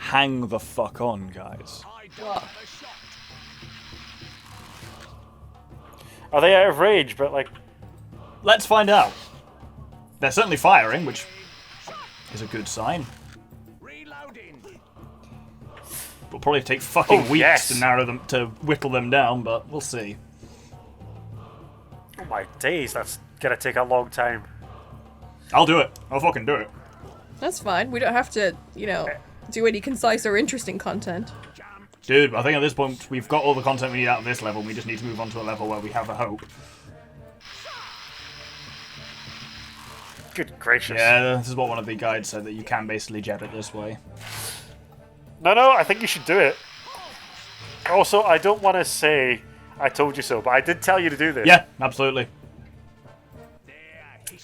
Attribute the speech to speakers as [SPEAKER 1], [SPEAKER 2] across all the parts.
[SPEAKER 1] hang the fuck on, guys.
[SPEAKER 2] What?
[SPEAKER 3] Are they out of range? But like,
[SPEAKER 1] Let's find out. They're certainly firing, which is a good sign. It'll probably take fucking weeks to narrow them, to whittle them down, but we'll see.
[SPEAKER 3] oh my days, that's gonna take a long time.
[SPEAKER 1] I'll do it. I'll fucking do it.
[SPEAKER 2] That's fine. We don't have to, you know, do any concise or interesting content.
[SPEAKER 1] Dude, I think at this point we've got all the content we need out of this level. We just need to move on to a level where we have a hope.
[SPEAKER 3] Good gracious.
[SPEAKER 1] Yeah, this is what one of the guides said, that you can basically jab it this way.
[SPEAKER 3] No, I think you should do it. Also, I don't want to say I told you so, but I did tell you to do this.
[SPEAKER 1] Yeah, absolutely.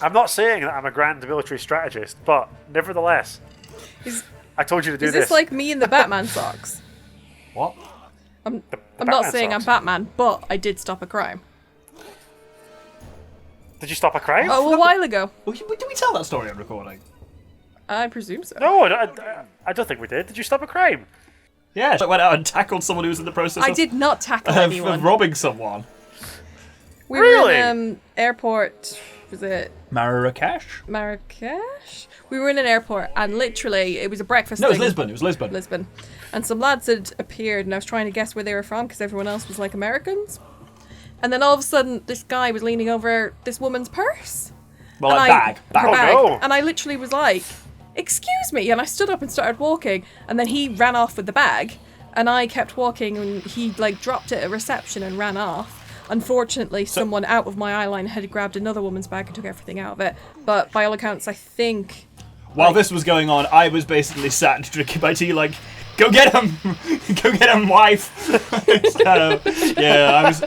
[SPEAKER 3] I'm not saying that I'm a grand military strategist, but nevertheless, I told you to do
[SPEAKER 2] Is
[SPEAKER 3] this.
[SPEAKER 2] this like me in the Batman socks?
[SPEAKER 1] What?
[SPEAKER 2] I'm
[SPEAKER 3] The
[SPEAKER 2] not
[SPEAKER 3] Batman
[SPEAKER 2] saying
[SPEAKER 3] socks.
[SPEAKER 2] I'm Batman, but I did stop a crime.
[SPEAKER 3] Did you stop a crime?
[SPEAKER 2] Oh, a while ago.
[SPEAKER 1] Did we tell that story on recording?
[SPEAKER 2] I presume so.
[SPEAKER 3] No, I don't think we did. Did you stop a crime?
[SPEAKER 1] Yeah, I went out and tackled someone who was in the process
[SPEAKER 2] I did not tackle
[SPEAKER 1] of
[SPEAKER 2] anyone.
[SPEAKER 1] robbing someone.
[SPEAKER 2] We were
[SPEAKER 3] Really?
[SPEAKER 2] in airport. Was it
[SPEAKER 1] Marrakesh?
[SPEAKER 2] Marrakesh? We were in an airport, and literally, it was a breakfast
[SPEAKER 1] No, it was
[SPEAKER 2] thing.
[SPEAKER 1] Lisbon. It was Lisbon.
[SPEAKER 2] Lisbon. And some lads had appeared, and I was trying to guess where they were from because everyone else was like Americans. And then all of a sudden, this guy was leaning over this woman's purse.
[SPEAKER 1] Well,
[SPEAKER 2] And
[SPEAKER 1] like bag.
[SPEAKER 2] her
[SPEAKER 3] Oh,
[SPEAKER 2] bag.
[SPEAKER 3] no.
[SPEAKER 2] And I literally was like, "Excuse me," and I stood up and started walking, and then he ran off with the bag, and I kept walking, and he like dropped it at reception and ran off. Unfortunately, someone out of my eye line had grabbed another woman's bag and took everything out of it. But by all accounts, I think...
[SPEAKER 1] While this was going on, I was basically sat drinking my tea like, go get him! Go get him, wife! So, yeah, I was...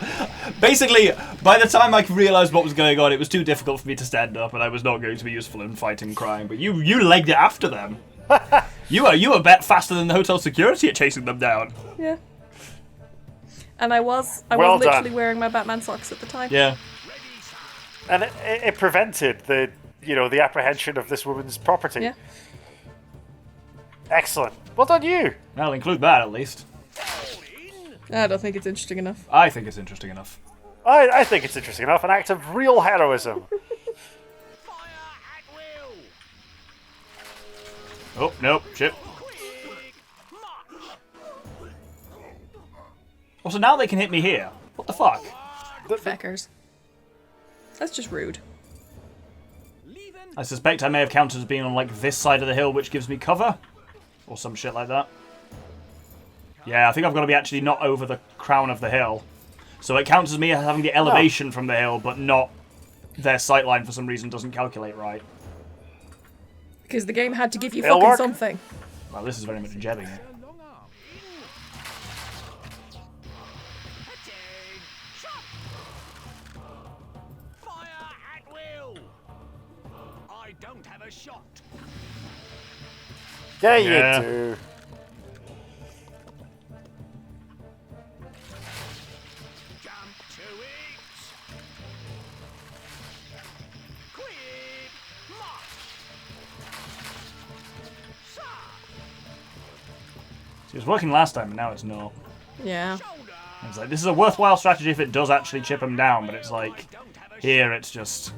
[SPEAKER 1] Basically, by the time I realised what was going on, it was too difficult for me to stand up, and I was not going to be useful in fighting crime. But you legged it after them. You were bet faster than the hotel security at chasing them down.
[SPEAKER 2] Yeah. And I was
[SPEAKER 3] Well
[SPEAKER 2] literally
[SPEAKER 3] done.
[SPEAKER 2] wearing my Batman socks at the time.
[SPEAKER 1] Yeah.
[SPEAKER 3] And it prevented the apprehension of this woman's property.
[SPEAKER 2] Yeah.
[SPEAKER 3] Excellent. Well done, you.
[SPEAKER 1] I'll include that, at least.
[SPEAKER 2] I don't think it's interesting enough.
[SPEAKER 1] I think it's interesting enough.
[SPEAKER 3] I think it's interesting enough. An act of real heroism.
[SPEAKER 1] Oh, nope, shit. Oh, so now they can hit me here. What the fuck?
[SPEAKER 2] Feckers. That's just rude.
[SPEAKER 1] I suspect I may have counted as being on, like, this side of the hill, which gives me cover. Or some shit like that. Yeah, I think I've got to be actually not over the crown of the hill. So it counts as me having the elevation from the hill, but not their sightline for some reason doesn't calculate right.
[SPEAKER 2] Because the game had to give you
[SPEAKER 3] It'll
[SPEAKER 2] fucking
[SPEAKER 3] work.
[SPEAKER 2] something.
[SPEAKER 1] Well, this is very much jabbing it.
[SPEAKER 3] Yeah,
[SPEAKER 1] Yeah.
[SPEAKER 3] you do.
[SPEAKER 1] See, it was working last time, and now it's not.
[SPEAKER 2] Yeah.
[SPEAKER 1] It's like, this is a worthwhile strategy if it does actually chip them down, but it's like, here it's just...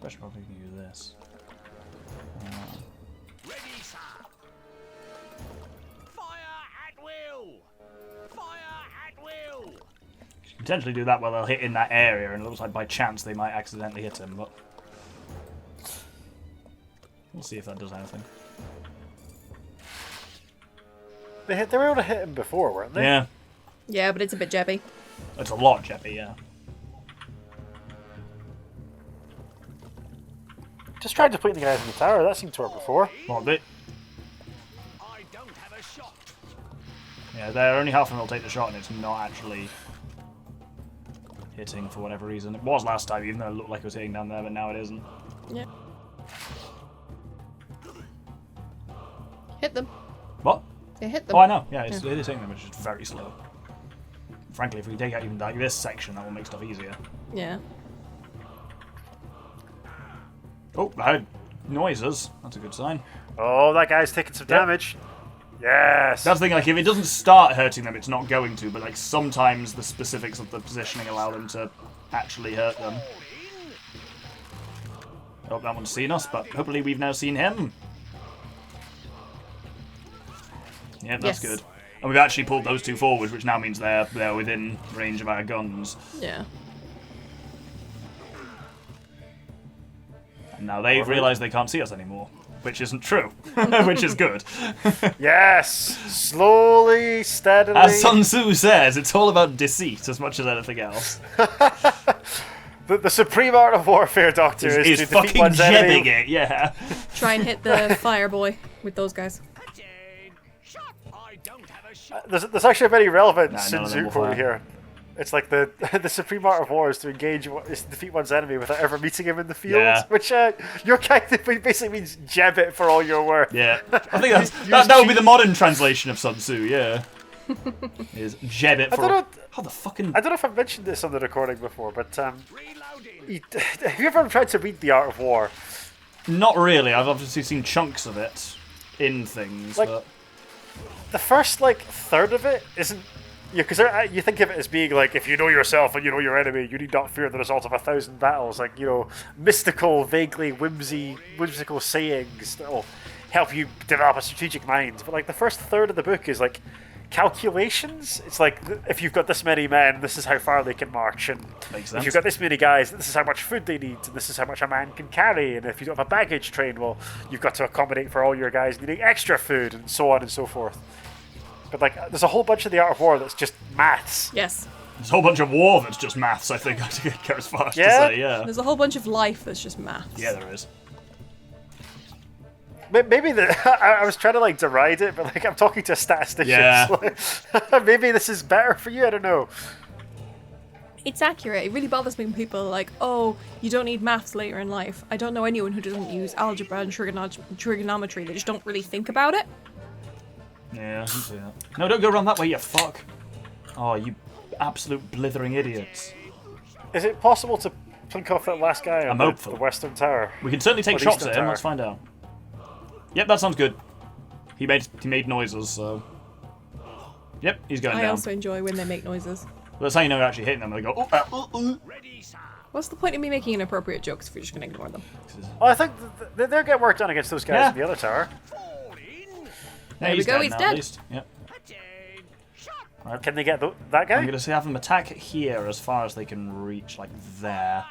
[SPEAKER 1] I should probably use this. Potentially do that while they'll hit in that area, and it looks like by chance they might accidentally hit him, but... We'll see if that does anything.
[SPEAKER 3] They were able to hit him before, weren't they?
[SPEAKER 1] Yeah,
[SPEAKER 2] Yeah, but it's a bit jebby.
[SPEAKER 1] it's a lot, Jeppy, yeah.
[SPEAKER 3] Just tried to put the guys in the tower. That seemed to work before.
[SPEAKER 1] What a bit. Yeah, they're only half of them will take the shot, and it's not actually hitting for whatever reason. It was last time, even though it looked like it was hitting down there, but now it isn't.
[SPEAKER 2] Yeah. Hit them.
[SPEAKER 1] What?
[SPEAKER 2] Yeah, hit them.
[SPEAKER 1] Oh, I know. Yeah, it is hitting them, it's just very slow. Frankly, if we take out even like this section, that will make stuff easier.
[SPEAKER 2] Yeah.
[SPEAKER 1] Oh, I heard noises. That's a good sign.
[SPEAKER 3] Oh, that guy's taking some
[SPEAKER 1] Yep.
[SPEAKER 3] damage. Yes.
[SPEAKER 1] That's the thing, like, if it doesn't start hurting them, it's not going to, but, like, sometimes the specifics of the positioning allow them to actually hurt them. Oh, that one's seen us, but hopefully we've now seen him. Yeah, that's good. And we've actually pulled those two forward, which now means they're within range of our guns.
[SPEAKER 2] Yeah.
[SPEAKER 1] And now they've realised they can't see us anymore, which isn't true, which is good.
[SPEAKER 3] Yes! Slowly, steadily.
[SPEAKER 1] As Sun Tzu says, it's all about deceit as much as anything else.
[SPEAKER 3] The supreme art of warfare, Doctor, is to defeat
[SPEAKER 1] fucking
[SPEAKER 3] one's enemy.
[SPEAKER 1] jebbing it, yeah.
[SPEAKER 2] Try and hit the fire boy with those guys.
[SPEAKER 3] There's actually a very relevant Sun
[SPEAKER 1] none of
[SPEAKER 3] Tzu
[SPEAKER 1] them will
[SPEAKER 3] quote
[SPEAKER 1] fire.
[SPEAKER 3] here. It's like the supreme art of war is to defeat one's enemy without ever meeting him in the field.
[SPEAKER 1] Yeah.
[SPEAKER 3] Which your kind of basically means jab it for all you're worth.
[SPEAKER 1] Yeah. I think that would be the modern translation of Sun Tzu, yeah. Is jeb it for... How the fucking...
[SPEAKER 3] I don't know if I've mentioned this on the recording before, but have you ever tried to read the art of war?
[SPEAKER 1] Not really. I've obviously seen chunks of it in things,
[SPEAKER 3] Like,
[SPEAKER 1] but...
[SPEAKER 3] The first, third of it isn't... Because you think of it as being like, if you know yourself and you know your enemy, you need not fear the result of 1,000 battles. Like, mystical, vaguely whimsical sayings that will help you develop a strategic mind. But, the first third of the book is, calculations. It's like, if you've got this many men, this is how far they can march. And
[SPEAKER 1] Makes
[SPEAKER 3] if
[SPEAKER 1] sense.
[SPEAKER 3] you've got this many guys, this is how much food they need. And this is how much a man can carry. And if you don't have a baggage train, well, you've got to accommodate for all your guys needing extra food, and so on and so forth. But, there's a whole bunch of the art of war that's just maths.
[SPEAKER 2] Yes.
[SPEAKER 1] There's a whole bunch of war that's just maths, I think. I'd go as far as to
[SPEAKER 3] Yeah?
[SPEAKER 1] say, yeah.
[SPEAKER 2] There's a whole bunch of life that's just maths.
[SPEAKER 1] Yeah, there is.
[SPEAKER 3] Maybe I was trying to deride it, but I'm talking to a statistician.
[SPEAKER 1] Yeah.
[SPEAKER 3] So, maybe this is better for you. I don't know.
[SPEAKER 2] It's accurate. It really bothers me when people are like, oh, you don't need maths later in life. I don't know anyone who doesn't use algebra and trigonometry. They just don't really think about it.
[SPEAKER 1] Yeah, I can see that. No, don't go around that way, you fuck. Oh, you absolute blithering idiots.
[SPEAKER 3] Is it possible to plink off that last guy on the Western Tower?
[SPEAKER 1] We can certainly take
[SPEAKER 3] Or the
[SPEAKER 1] shots
[SPEAKER 3] Eastern
[SPEAKER 1] at him.
[SPEAKER 3] Tower?
[SPEAKER 1] Let's find out. Yep, that sounds good. He made noises, so... Yep, he's going
[SPEAKER 2] I
[SPEAKER 1] down.
[SPEAKER 2] also enjoy when they make noises.
[SPEAKER 1] Well, that's how you know you're actually hitting them. They go,
[SPEAKER 2] What's the point of me making inappropriate jokes if you're just going to ignore them?
[SPEAKER 3] Oh, I think they're getting work done against those guys
[SPEAKER 1] Yeah.
[SPEAKER 3] in the other tower.
[SPEAKER 1] Yeah,
[SPEAKER 2] There we go,
[SPEAKER 1] dead
[SPEAKER 2] he's
[SPEAKER 1] now,
[SPEAKER 2] dead.
[SPEAKER 1] At least. Yep.
[SPEAKER 3] Can they get that guy?
[SPEAKER 1] I'm going to have them attack here as far as they can reach, there.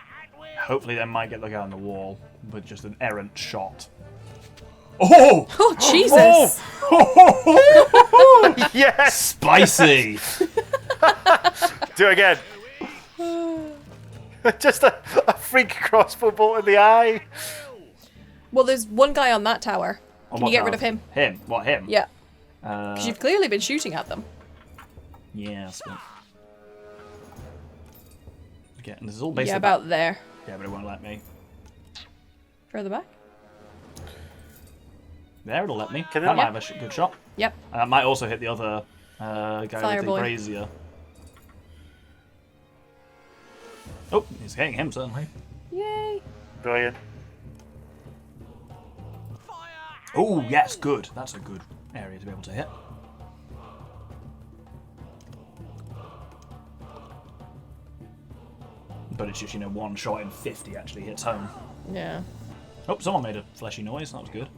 [SPEAKER 1] Hopefully they might get the guy on the wall with just an errant shot. Oh!
[SPEAKER 2] Oh, Jesus!
[SPEAKER 3] Yes!
[SPEAKER 1] Spicy!
[SPEAKER 3] Do it again. Just a freak crossbow bolt in the eye.
[SPEAKER 2] Well, there's one guy on that tower. Can you get rid of him?
[SPEAKER 1] Him? What, him?
[SPEAKER 2] Yeah. Because you've clearly been shooting at them.
[SPEAKER 1] Yeah, but... Okay, and this is all basically...
[SPEAKER 2] Yeah, about there.
[SPEAKER 1] Yeah, but it won't let me.
[SPEAKER 2] Further back?
[SPEAKER 1] There, it'll let me.
[SPEAKER 3] Can it-
[SPEAKER 1] That might
[SPEAKER 2] Yeah.
[SPEAKER 1] have a good shot.
[SPEAKER 2] Yep.
[SPEAKER 1] And that might also hit the other guy
[SPEAKER 2] Fire
[SPEAKER 1] with the
[SPEAKER 2] boy.
[SPEAKER 1] brazier. Oh, he's hitting him, certainly.
[SPEAKER 2] Yay.
[SPEAKER 3] Brilliant.
[SPEAKER 1] Oh, yes, good. That's a good area to be able to hit. But it's just, 1 shot in 50 actually hits home.
[SPEAKER 2] Yeah.
[SPEAKER 1] Oh, someone made a fleshy noise. That was good.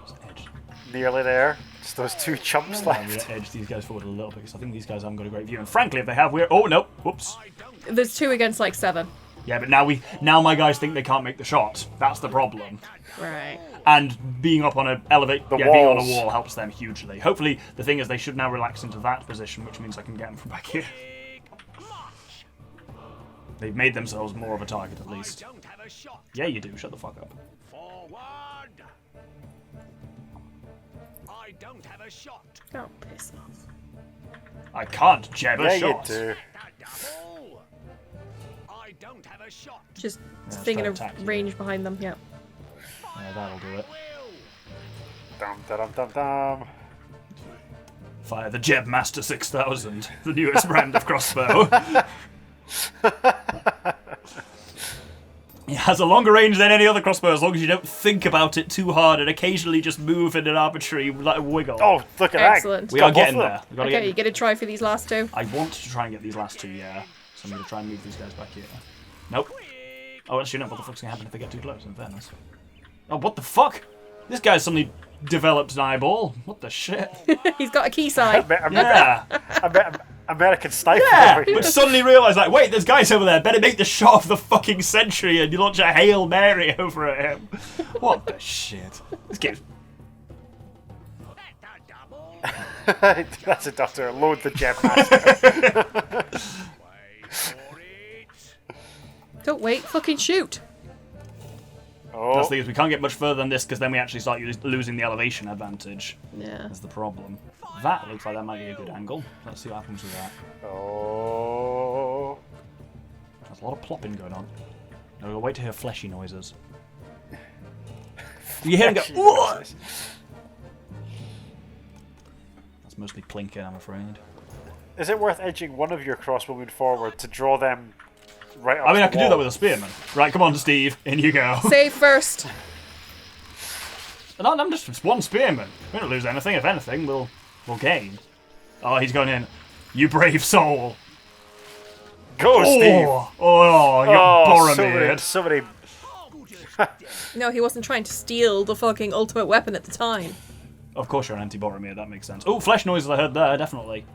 [SPEAKER 1] Just edge.
[SPEAKER 3] Nearly there. Just those two chumps
[SPEAKER 1] I'm
[SPEAKER 3] left.
[SPEAKER 1] going to edge these guys forward a little bit because I think these guys haven't got a great view. And frankly, if they have, we're... Oh, no. Whoops.
[SPEAKER 2] There's 2 against 7.
[SPEAKER 1] Yeah, but now my guys think they can't make the shot. That's the problem.
[SPEAKER 2] Right.
[SPEAKER 1] And being up on a being on a
[SPEAKER 3] walls.
[SPEAKER 1] wall helps them hugely. Hopefully, the thing is they should now relax into that position, which means I can get them from back here. They've made themselves more of a target, at least. Yeah, you do. Shut the fuck up.
[SPEAKER 4] I don't have a shot.
[SPEAKER 2] Oh, piss off.
[SPEAKER 1] I can't jab a
[SPEAKER 3] Yeah, you
[SPEAKER 1] shot.
[SPEAKER 3] do.
[SPEAKER 4] I don't have a shot.
[SPEAKER 2] Just
[SPEAKER 1] let's
[SPEAKER 2] thinking
[SPEAKER 1] try
[SPEAKER 2] of
[SPEAKER 1] attack you.
[SPEAKER 2] range behind them, yeah.
[SPEAKER 1] Yeah, that'll do it.
[SPEAKER 3] Dum dum dum dum.
[SPEAKER 1] Fire the JebMaster 6000, the newest brand of crossbow. It has a longer range than any other crossbow as long as you don't think about it too hard and occasionally just move in an arbitrary wiggle.
[SPEAKER 3] Oh, look at
[SPEAKER 2] Excellent.
[SPEAKER 3] that.
[SPEAKER 1] We
[SPEAKER 3] Got
[SPEAKER 1] are
[SPEAKER 3] both
[SPEAKER 1] getting
[SPEAKER 3] of
[SPEAKER 1] there.
[SPEAKER 3] them.
[SPEAKER 1] We've got to
[SPEAKER 2] Okay,
[SPEAKER 1] get
[SPEAKER 2] you get a try for these last two.
[SPEAKER 1] I want to try and get these last two, yeah. So I'm going to try and move these guys back here. Nope. Oh, actually, no. What the fuck's going to happen if they get too close, in fairness? Oh, what the fuck? This guy's suddenly developed an eyeball. What the shit?
[SPEAKER 2] He's got a key sign.
[SPEAKER 1] Yeah.
[SPEAKER 3] American sniper.
[SPEAKER 1] Yeah,
[SPEAKER 3] over here.
[SPEAKER 1] but suddenly realised, like, wait, there's guys over there. Better make the shot of the fucking century and you launch a Hail Mary over at him. What the shit? This game's...
[SPEAKER 3] That's a doctor. Load the JebMaster.
[SPEAKER 2] Don't wait, fucking shoot.
[SPEAKER 3] Oh,
[SPEAKER 1] That's the thing is we can't get much further than this because then we actually start losing the elevation advantage.
[SPEAKER 2] Yeah.
[SPEAKER 1] That's the problem. That looks like that might be a good angle. Let's see what happens with that.
[SPEAKER 3] oh.
[SPEAKER 1] There's a lot of plopping going on. No, we'll wait to hear fleshy noises. You hear him go, "Whoa!" That's mostly plinking, I'm afraid.
[SPEAKER 3] Is it worth edging one of your crossbowmen forward to draw them right up
[SPEAKER 1] I mean,
[SPEAKER 3] to
[SPEAKER 1] I
[SPEAKER 3] the
[SPEAKER 1] could do that
[SPEAKER 3] wall?
[SPEAKER 1] with a spearman. Right, come on, Steve. In you go.
[SPEAKER 2] Save first.
[SPEAKER 1] No, I'm just one spearman. We don't lose anything. If anything, we'll gain. Oh, he's going in. You brave soul.
[SPEAKER 3] Go, Steve!
[SPEAKER 1] Oh, you're Boromir.
[SPEAKER 3] so many.
[SPEAKER 2] No, he wasn't trying to steal the fucking ultimate weapon at the time.
[SPEAKER 1] Of course you're an anti-Boromir, that makes sense. Oh, flesh noises I heard there, definitely.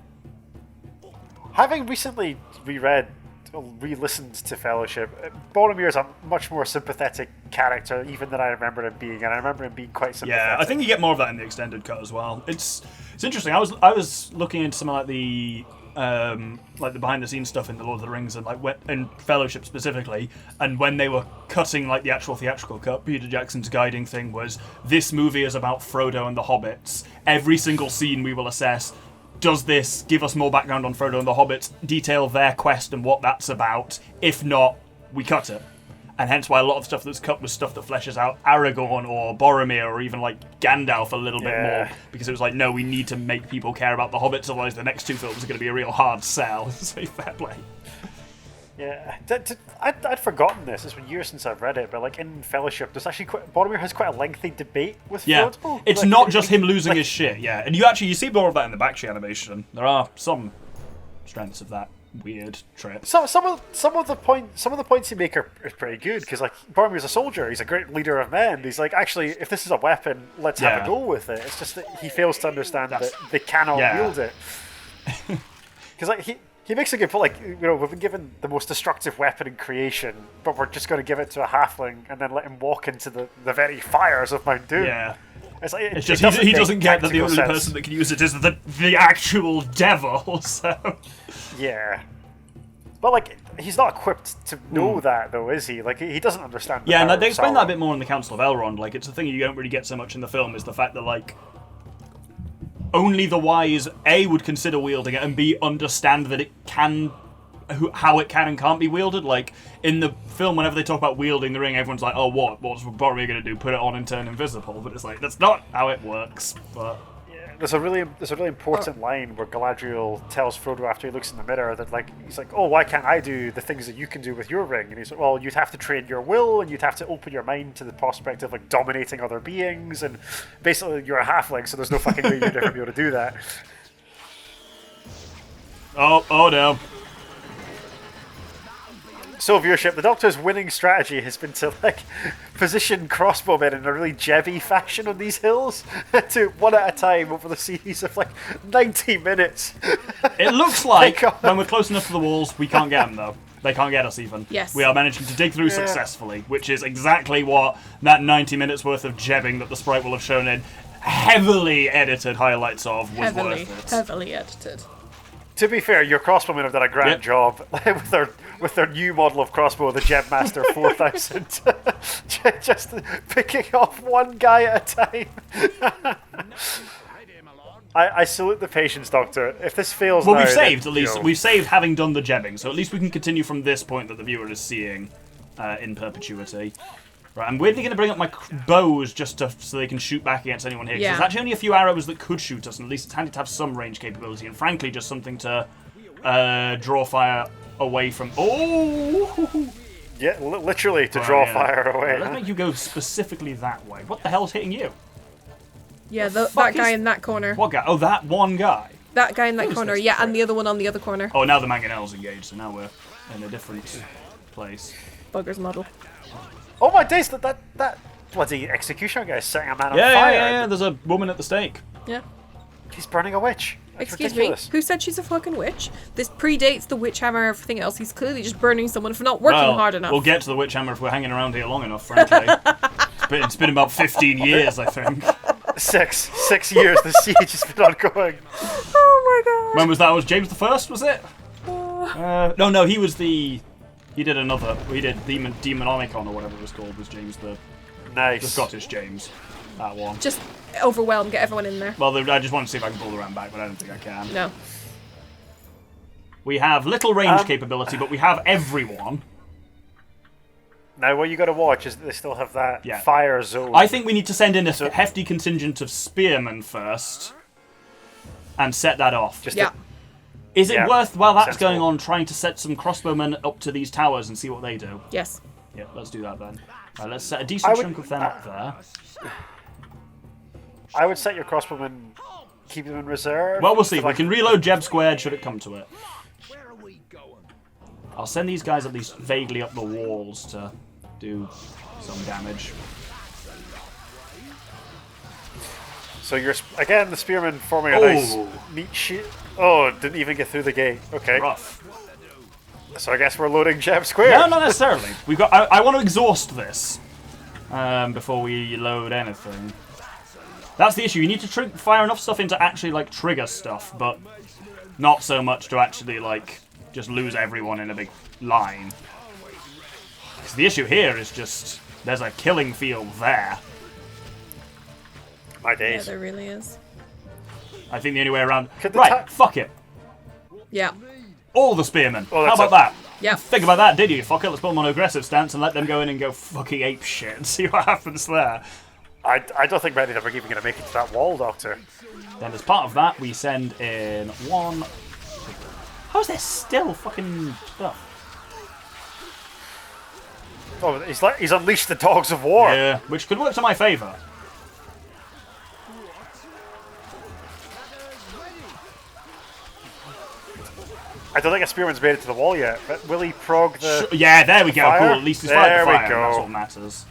[SPEAKER 3] Having recently re-listened to Fellowship, Boromir is a much more sympathetic character, even than I remember him being, and I remember him being quite sympathetic.
[SPEAKER 1] Yeah, I think you get more of that in the extended cut as well. It's interesting. I was looking into some of the behind the scenes stuff in the Lord of the Rings and in Fellowship specifically, and when they were cutting the actual theatrical cut, Peter Jackson's guiding thing was this movie is about Frodo and the hobbits. Every single scene we will assess. Does this give us more background on Frodo and the hobbits, detail their quest and what that's about? If not, we cut it. And hence why a lot of stuff that's cut was stuff that fleshes out Aragorn or Boromir or even Gandalf a little bit more. Because it was no, we need to make people care about the hobbits, otherwise the next two films are going to be a real hard sell. So fair play.
[SPEAKER 3] Yeah, I'd forgotten this. It's been years since I've read it, but in Fellowship, there's actually Boromir has quite a lengthy debate with
[SPEAKER 1] Yeah,
[SPEAKER 3] Frodo.
[SPEAKER 1] it's not just him losing his shit, yeah. And you see more of that in the Bakshi animation. There are some strengths of that weird trip.
[SPEAKER 3] Some of the points you make are pretty good because Boromir's a soldier. He's a great leader of men. He's actually, if this is a weapon, let's have a go with it. It's just that he fails to understand that they cannot wield it. Because he makes a good point. We've been given the most destructive weapon in creation, but we're just going to give it to a halfling and then let him walk into the very fires of Mount Doom.
[SPEAKER 1] Yeah.
[SPEAKER 3] It's
[SPEAKER 1] just he doesn't get that the only person that can use it is the actual devil. So
[SPEAKER 3] yeah, but he's not equipped to know that though, is he? He doesn't understand.
[SPEAKER 1] Yeah, and they explain that a bit more in the Council of Elrond. It's a thing you don't really get so much in the film is the fact that only the wise A would consider wielding it and B understand that it can. How it can and can't be wielded. In the film, whenever they talk about wielding the ring, everyone's like, "Oh, what's Boromir going to do? Put it on and turn invisible?" But it's that's not how it works. But
[SPEAKER 3] yeah, there's a really important line where Galadriel tells Frodo after he looks in the mirror that he's like, "Oh, why can't I do the things that you can do with your ring?" And he's like, "Well, you'd have to train your will and you'd have to open your mind to the prospect of dominating other beings, and basically you're a halfling, so there's no fucking way you'd ever be able to do that."
[SPEAKER 1] Oh no.
[SPEAKER 3] So viewership, the Doctor's winning strategy has been to position crossbowmen in a really Jebby fashion on these hills to one at a time over the series of 90 minutes.
[SPEAKER 1] It looks like when we're close enough to the walls, we can't get them though. They can't get us even.
[SPEAKER 2] Yes.
[SPEAKER 1] We are managing to dig through successfully, which is exactly what that 90 minutes worth of jebbing that the sprite will have shown in heavily edited highlights of was worth it.
[SPEAKER 2] Heavily edited.
[SPEAKER 3] To be fair, your crossbowmen have done a grand job with their new model of crossbow, the JebMaster 4000. Just picking off one guy at a time. I salute the patience, Doctor. If this fails,
[SPEAKER 1] well,
[SPEAKER 3] now,
[SPEAKER 1] we've saved
[SPEAKER 3] then,
[SPEAKER 1] at least. We've saved having done the jebbing, so at least we can continue from this point that the viewer is seeing in perpetuity. Right, I'm weirdly going to bring up my bows just so they can shoot back against anyone here. 'Cause there's actually only a few arrows that could shoot us, and at least it's handy to have some range capability, and frankly, just something to draw fire away from. Oh!
[SPEAKER 3] Yeah, literally to draw fire away.
[SPEAKER 1] Let's make you go specifically that way. What the hell's hitting you?
[SPEAKER 2] Yeah,
[SPEAKER 1] The
[SPEAKER 2] that
[SPEAKER 1] fuck
[SPEAKER 2] guy
[SPEAKER 1] is-
[SPEAKER 2] in that corner.
[SPEAKER 1] What guy? Oh, that one guy.
[SPEAKER 2] That guy in that
[SPEAKER 1] Who's
[SPEAKER 2] corner,
[SPEAKER 1] this
[SPEAKER 2] yeah,
[SPEAKER 1] prick?
[SPEAKER 2] and the other one on the other corner.
[SPEAKER 1] Oh, now the mangonel's engaged, so now we're in a different place.
[SPEAKER 2] Bugger's model.
[SPEAKER 3] Oh my days! That bloody executioner guy is setting a man on
[SPEAKER 1] Yeah,
[SPEAKER 3] fire.
[SPEAKER 1] yeah. There's a woman at the stake.
[SPEAKER 2] Yeah.
[SPEAKER 3] He's burning a witch. That's
[SPEAKER 2] Excuse
[SPEAKER 3] ridiculous.
[SPEAKER 2] me, who said she's a fucking witch? This predates the witch hammer and everything else. He's clearly just burning someone for not working hard enough.
[SPEAKER 1] We'll get to the witch hammer if we're hanging around here long enough, frankly. It's been about 15 years, I think.
[SPEAKER 3] 6 years the siege has been ongoing.
[SPEAKER 2] Oh my god.
[SPEAKER 1] When was that? Was James the First? Was it? No. He was the. He did another. He did Demonomicon or whatever it was called. Was James the
[SPEAKER 3] Nice.
[SPEAKER 1] Scottish James? That one.
[SPEAKER 2] Just overwhelm, get everyone in there.
[SPEAKER 1] Well, I just want to see if I can pull the ram back, but I don't think I can.
[SPEAKER 2] No.
[SPEAKER 1] We have little range capability, but we have everyone.
[SPEAKER 3] Now, what you got to watch is that they still have that
[SPEAKER 1] Yeah.
[SPEAKER 3] fire zone.
[SPEAKER 1] I think we need to send in a hefty contingent of spearmen first, and set that off.
[SPEAKER 3] Just
[SPEAKER 2] Yeah.
[SPEAKER 1] Is it
[SPEAKER 3] Yeah.
[SPEAKER 1] worth, while that's
[SPEAKER 3] Sensible.
[SPEAKER 1] going on, trying to set some crossbowmen up to these towers and see what they do?
[SPEAKER 2] Yes.
[SPEAKER 1] Yeah, let's do that then. Right, let's set a decent chunk of them up there.
[SPEAKER 3] I would set your crossbowmen, keep them in reserve.
[SPEAKER 1] Well, we'll see.
[SPEAKER 3] for,
[SPEAKER 1] We
[SPEAKER 3] like-
[SPEAKER 1] can reload Jeb squared should it come to it.
[SPEAKER 4] Where are we going?
[SPEAKER 1] I'll send these guys at least vaguely up the walls to do some damage.
[SPEAKER 3] So you're again the spearmen forming a nice
[SPEAKER 1] Oh.
[SPEAKER 3] neat sheet. Oh, didn't even get through the gate. Okay,
[SPEAKER 1] Rough.
[SPEAKER 3] so I guess we're loading Jeb Square.
[SPEAKER 1] No, not necessarily. We've got. I want to exhaust this before we load anything. That's the issue. You need to fire enough stuff in to actually like trigger stuff, but not so much to actually like just lose everyone in a big line. 'Cause the issue here is just there's a killing field there.
[SPEAKER 3] My
[SPEAKER 2] Yeah,
[SPEAKER 3] days.
[SPEAKER 2] there really is.
[SPEAKER 1] I think the only way around.
[SPEAKER 3] Could the
[SPEAKER 1] Right, fuck it.
[SPEAKER 2] Yeah.
[SPEAKER 1] All the spearmen.
[SPEAKER 3] Oh,
[SPEAKER 1] How
[SPEAKER 3] that's
[SPEAKER 1] about that?
[SPEAKER 2] Yeah.
[SPEAKER 1] Think about that, did you? Fuck it, let's put them on aggressive stance and let them go in and go fucking ape shit and see what happens there.
[SPEAKER 3] I don't think many of them are even going to make it to that wall, Doctor.
[SPEAKER 1] Then as part of that, we send in one... How is there still fucking stuff?
[SPEAKER 3] Oh, he's unleashed the dogs of war.
[SPEAKER 1] Yeah, which could work to my favour.
[SPEAKER 3] I don't think a spearman's made it to the wall yet, but will he prog the...
[SPEAKER 1] Yeah, there we go,
[SPEAKER 3] fire?
[SPEAKER 1] cool. At least he's fired
[SPEAKER 3] There
[SPEAKER 1] the
[SPEAKER 3] we
[SPEAKER 1] fire,
[SPEAKER 3] go.
[SPEAKER 1] that's what matters.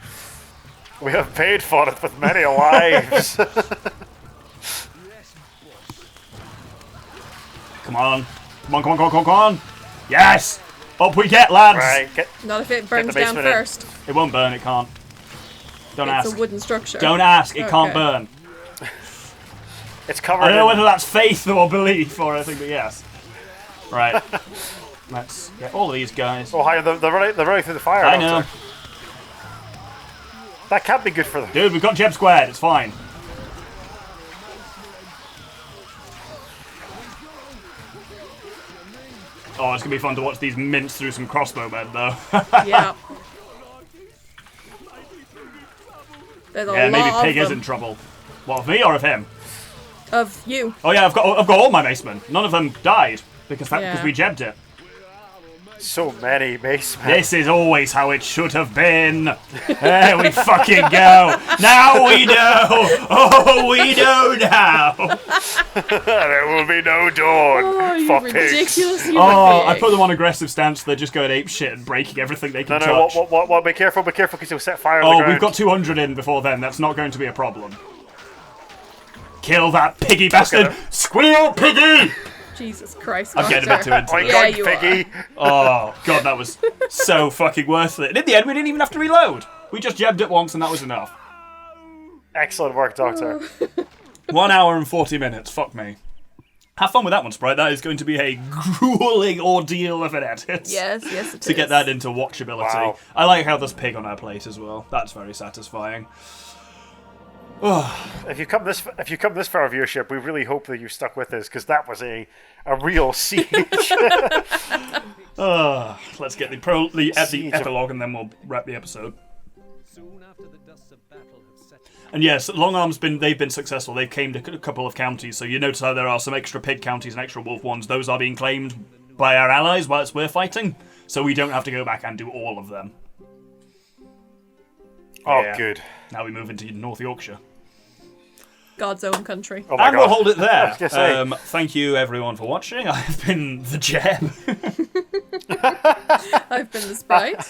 [SPEAKER 3] We have paid for it with many lives.
[SPEAKER 1] Come on. Come on, come on, come on, come on, come on. Yes! Up we get, lads!
[SPEAKER 3] Right, get...
[SPEAKER 2] Not if it burns
[SPEAKER 3] the
[SPEAKER 2] down
[SPEAKER 3] basement in.
[SPEAKER 2] first.
[SPEAKER 1] It won't burn, it can't. Don't
[SPEAKER 2] It's
[SPEAKER 1] ask.
[SPEAKER 2] a wooden structure.
[SPEAKER 1] Don't ask, it can't
[SPEAKER 2] Okay.
[SPEAKER 1] burn.
[SPEAKER 3] It's covered
[SPEAKER 1] I don't know
[SPEAKER 3] in...
[SPEAKER 1] whether that's faith or belief or anything, but yes. Right. Let's get all of these guys.
[SPEAKER 3] Oh, hi, they're running through the fire.
[SPEAKER 1] I know.
[SPEAKER 3] Doctor. That can't be good for them.
[SPEAKER 1] Dude, we've got Jeb squared, it's fine. Oh, it's gonna be fun to watch these mince through some crossbowmen, though.
[SPEAKER 2] Yeah. There's a
[SPEAKER 1] Yeah,
[SPEAKER 2] lot
[SPEAKER 1] maybe
[SPEAKER 2] of
[SPEAKER 1] Pig is
[SPEAKER 2] them.
[SPEAKER 1] in trouble. What, of me or of him?
[SPEAKER 2] Of you.
[SPEAKER 1] Oh yeah, I've got all my macemen. None of them died because
[SPEAKER 2] Yeah.
[SPEAKER 1] we jebbed it.
[SPEAKER 3] So many macemen.
[SPEAKER 1] This is always how it should have been. There we fucking go. Now we know. Oh, we know now.
[SPEAKER 3] There will be no dawn
[SPEAKER 2] Oh, you
[SPEAKER 3] for pigs.
[SPEAKER 2] ridiculous human
[SPEAKER 1] Oh, I
[SPEAKER 2] being.
[SPEAKER 1] put them on aggressive stance. So they're just going ape shit and breaking everything they can
[SPEAKER 3] No,
[SPEAKER 1] touch.
[SPEAKER 3] what, be careful, because you'll set fire on the
[SPEAKER 1] Oh,
[SPEAKER 3] ground.
[SPEAKER 1] we've got 200 in before then. That's not going to be a problem. Kill that piggy bastard.
[SPEAKER 3] it.
[SPEAKER 1] Squeal, piggy.
[SPEAKER 2] Jesus Christ.
[SPEAKER 1] I'm getting a bit
[SPEAKER 2] Doctor.
[SPEAKER 1] too into
[SPEAKER 3] Oink,
[SPEAKER 1] it.
[SPEAKER 2] Yeah,
[SPEAKER 3] oink,
[SPEAKER 2] you
[SPEAKER 3] piggy.
[SPEAKER 1] Oh, God, that was so fucking worth it. And in the end, we didn't even have to reload. We just jabbed it once and that was enough.
[SPEAKER 3] Excellent work, Doctor.
[SPEAKER 1] 1 hour and 40 minutes. Fuck me. Have fun with that one, Sprite. That is going to be a grueling ordeal of an edit.
[SPEAKER 2] Yes, yes, it is.
[SPEAKER 1] To get that into watchability.
[SPEAKER 3] Wow.
[SPEAKER 1] I like how there's pig on our plate as well. That's very satisfying.
[SPEAKER 3] If you come this far viewership, we really hope that you stuck with us, because that was a real siege.
[SPEAKER 1] Let's get the
[SPEAKER 3] Siege of-
[SPEAKER 1] epilogue and then we'll wrap the episode.
[SPEAKER 4] Soon after the dust of battle have set.
[SPEAKER 1] And yes, Long Arm's they've been successful. They've claimed a couple of counties, so you notice how there are some extra pig counties and extra wolf ones. Those are being claimed by our allies whilst we're fighting, so we don't have to go back and do all of them.
[SPEAKER 3] Oh,
[SPEAKER 1] Yeah.
[SPEAKER 3] good.
[SPEAKER 1] Now we move into North Yorkshire.
[SPEAKER 2] God's own country.
[SPEAKER 3] Oh my
[SPEAKER 1] And
[SPEAKER 3] god.
[SPEAKER 1] we'll hold it
[SPEAKER 3] I
[SPEAKER 1] there.
[SPEAKER 3] was gonna say.
[SPEAKER 1] Thank you, everyone, for watching. I've been the Jeb.
[SPEAKER 2] I've been the sprite.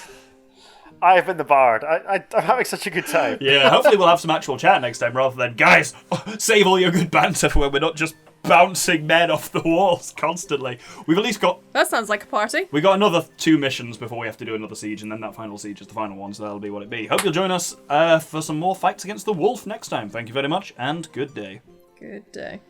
[SPEAKER 3] I've been the bard. I'm having such a good time.
[SPEAKER 1] Yeah, hopefully we'll have some actual chat next time rather than, guys, save all your good banter for when we're not just bouncing men off the walls constantly. We've at least got...
[SPEAKER 2] That sounds like a party.
[SPEAKER 1] We got another 2 missions before we have to do another siege, and then that final siege is the final one, so that'll be what it be. Hope you'll join us for some more fights against the wolf next time. Thank you very much, and good day.
[SPEAKER 2] Good day.